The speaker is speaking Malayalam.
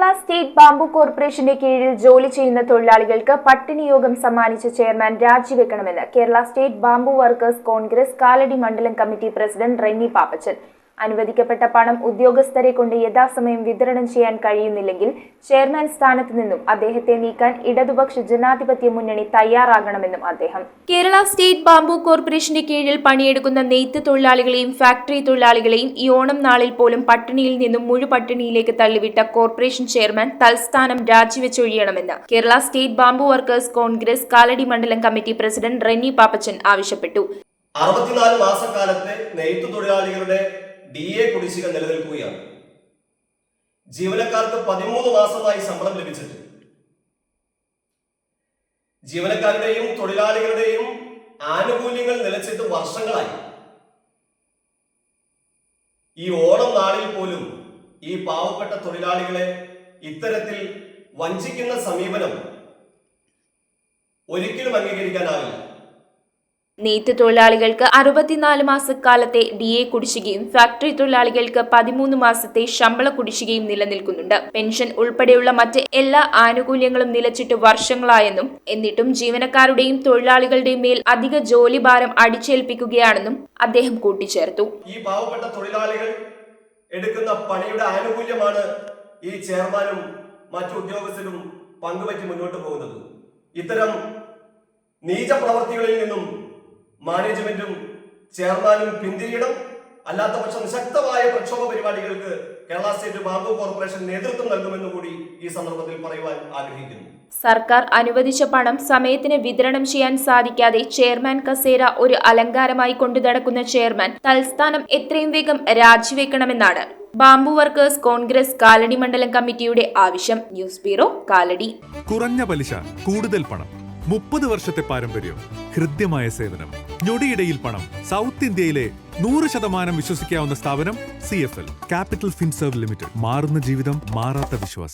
കേരള സ്റ്റേറ്റ് ബാംബു കോർപ്പറേഷന്റെ കീഴിൽ ജോലി ചെയ്യുന്ന തൊഴിലാളികൾക്ക് പട്ടിണി യോഗം സമ്മാനിച്ച ചെയർമാൻ രാജിവെക്കണമെന്ന് Kerala state bamboo workers Congress Kalady മണ്ഡലം കമ്മിറ്റി പ്രസിഡന്റ് റെന്നി പാപ്പച്ചൻ. അനുവദിക്കപ്പെട്ട പണം ഉദ്യോഗസ്ഥരെ കൊണ്ട് യഥാസമയം വിതരണം ചെയ്യാൻ കഴിയുന്നില്ലെങ്കിൽ ചെയർമാൻ സ്ഥാനത്ത് നിന്നും അദ്ദേഹത്തെ നീക്കാൻ ഇടതുപക്ഷ ജനാധിപത്യ മുന്നണി തയ്യാറാകണമെന്നും അദ്ദേഹം. കേരള സ്റ്റേറ്റ് ബാംബു കോർപ്പറേഷന്റെ കീഴിൽ പണിയെടുക്കുന്ന നെയ്ത്ത് തൊഴിലാളികളെയും ഫാക്ടറി തൊഴിലാളികളെയും ഈ ഓണം നാളിൽ പോലും പട്ടിണിയിൽ നിന്നും മുഴുപട്ടിണിയിലേക്ക് തള്ളിവിട്ട കോർപ്പറേഷൻ ചെയർമാൻ തൽസ്ഥാനം രാജിവെച്ചൊഴിയണമെന്ന് Kerala state bamboo workers Congress Kalady മണ്ഡലം കമ്മിറ്റി പ്രസിഡന്റ് റെന്നി പാപ്പച്ചൻ ആവശ്യപ്പെട്ടു. 64 മാസക്കാലത്തെ നെയ്ത്ത് തൊഴിലാളികളുടെ DA കുടിശ്ശിക നിലനിൽക്കുകയാണ്. ജീവനക്കാർക്ക് 13 മാസമായി ശമ്പളം ലഭിച്ചിട്ട് ജീവനക്കാരുടെയും തൊഴിലാളികളുടെയും ആനുകൂല്യങ്ങൾ നിലച്ചിട്ട് വർഷങ്ങളായി. ഈ ഓണം നാളിൽ പോലും ഈ പാവപ്പെട്ട തൊഴിലാളികളെ ഇത്തരത്തിൽ വഞ്ചിക്കുന്ന സമീപനം ഒരിക്കലും അംഗീകരിക്കാനാവില്ല. നെയ്ത്ത് തൊഴിലാളികൾക്ക് 64 മാസക്കാലത്തെ DA കുടിശ്ശികയും ഫാക്ടറി തൊഴിലാളികൾക്ക് 13 മാസത്തെ ശമ്പള കുടിശ്ശികയും നിലനിൽക്കുന്നുണ്ട്. പെൻഷൻ ഉൾപ്പെടെയുള്ള മറ്റ് എല്ലാ ആനുകൂല്യങ്ങളും നിലച്ചിട്ട് വർഷങ്ങളായെന്നും എന്നിട്ടും ജീവനക്കാരുടെയും തൊഴിലാളികളുടെയും മേൽ അധിക ജോലി ഭാരം അടിച്ചേൽപ്പിക്കുകയാണെന്നും അദ്ദേഹം കൂട്ടിച്ചേർത്തു. ഈ പാവപ്പെട്ട തൊഴിലാളികൾ എടുക്കുന്ന പണിയുടെ ആനുകൂല്യമാണ് ഈ ചെയർമാനും മറ്റു ഉദ്യോഗസ്ഥരും പങ്കുവറ്റി മുന്നോട്ട് പോകുന്നത്. ഇത്തരം നീച പ്രവർത്തികളിൽ നിന്നും മാനേജ്മെന്റും ചെയർമാനും പിന്തിരിയണം. അല്ലാത്ത പക്ഷം ശക്തമായ പ്രക്ഷോഭ പരിപാടികൾക്ക് കേരള സ്റ്റേറ്റ് ബാംബു കോർപ്പറേഷൻ നേതൃത്വം നൽകുമെന്ന് കൂടി ഈ സന്ദർഭത്തിൽ പറയുവാൻ ആഗ്രഹിക്കുന്നു. സർക്കാർ അനുവദിച്ച പണം സമയത്തിന് വിതരണം ചെയ്യാൻ സാധിക്കാതെ ചെയർമാൻ കസേര ഒരു അലങ്കാരമായി കൊണ്ടു നടക്കുന്ന ചെയർമാൻ തൽസ്ഥാനം എത്രയും വേഗം രാജിവെക്കണമെന്നാണ് ബാംബു വർക്കേഴ്സ് കോൺഗ്രസ് കാലടി മണ്ഡലം കമ്മിറ്റിയുടെ ആവശ്യം. News bureau, Kalady. കുറഞ്ഞ പലിശ, കൂടുതൽ പണം, 30 വർഷത്തെ പാരമ്പര്യം, ഹൃദ്യമായ സേവനം, ഞൊടിയിടയിൽ പണം. സൗത്ത് ഇന്ത്യയിലെ 100% വിശ്വസിക്കാവുന്ന സ്ഥാപനം CFL ക്യാപിറ്റൽ ഫിൻസർവ് ലിമിറ്റഡ്. മാറുന്ന ജീവിതം, മാറാത്ത വിശ്വാസം.